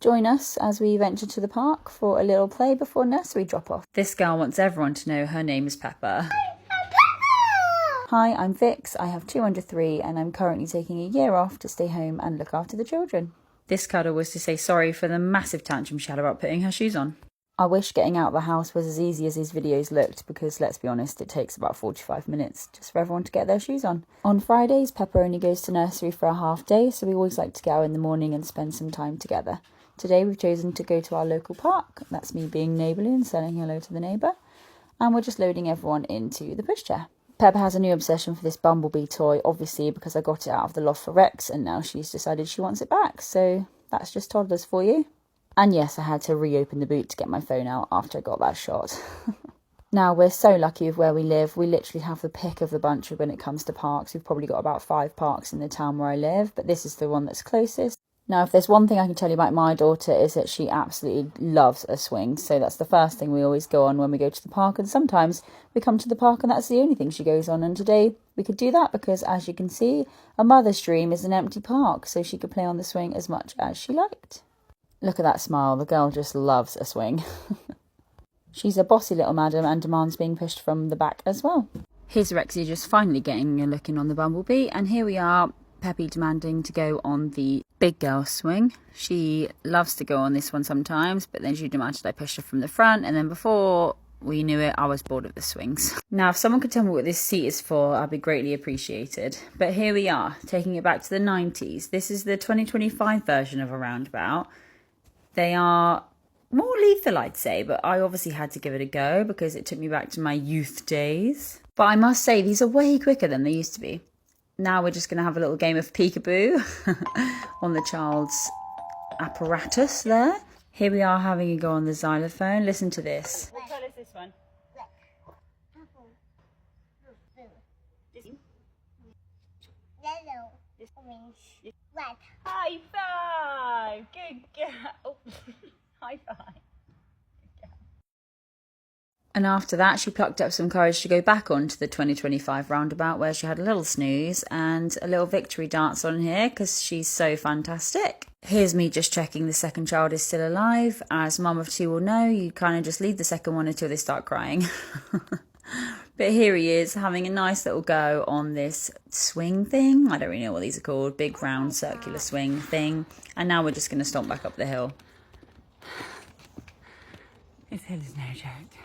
Join us as we venture to the park for a little play before nursery drop-off. This girl wants everyone to know her name is Peppa. Hi, I'm Vix, I have 2 under 3 and I'm currently taking a year off to stay home and look after the children. This cuddle was to say sorry for the massive tantrum she had about putting her shoes on. I wish getting out of the house was as easy as these videos looked because, let's be honest, it takes about 45 minutes just for everyone to get their shoes on. On Fridays, Peppa only goes to nursery for a half day, so we always like to go out in the morning and spend some time together. Today we've chosen to go to our local park. That's me being neighbourly and saying hello to the neighbour. And we're just loading everyone into the pushchair. Peppa has a new obsession for this Bumblebee toy, obviously because I got it out of the loft for Rex and now she's decided she wants it back. So that's just toddlers for you. And yes, I had to reopen the boot to get my phone out after I got that shot. Now, we're so lucky with where we live. We literally have the pick of the bunch when it comes to parks. We've probably got about 5 parks in the town where I live, but this is the one that's closest. Now, if there's one thing I can tell you about my daughter is that she absolutely loves a swing. So that's the first thing we always go on when we go to the park. And sometimes we come to the park and that's the only thing she goes on. And today we could do that because, as you can see, a mother's dream is an empty park. So she could play on the swing as much as she liked. Look at that smile. The girl just loves a swing. She's a bossy little madam and demands being pushed from the back as well. Here's Rexy just finally getting a look in on the Bumblebee. And here we are, Peppy demanding to go on the big girl swing. She loves to go on this one sometimes, but then she demanded I push her from the front. And then before we knew it, I was bored of the swings. Now, if someone could tell me what this seat is for, I'd be greatly appreciated. But here we are, taking it back to the 90s. This is the 2025 version of a roundabout. They are more lethal, I'd say, but I obviously had to give it a go because it took me back to my youth days. But I must say, these are way quicker than they used to be. Now we're just going to have a little game of peekaboo on the child's apparatus there. Here we are having a go on the xylophone. Listen to this. What colour is this one? Yellow, orange, red. High five! Good girl! Oh. High five! And after that, she plucked up some courage to go back onto the 2025 roundabout where she had a little snooze and a little victory dance on here because she's so fantastic. Here's me just checking the second child is still alive. As mum of 2 will know, you kind of just leave the second one until they start crying. But here he is having a nice little go on this swing thing. I don't really know what these are called. Big round circular swing thing. And now we're just going to stomp back up the hill. This hill is no joke.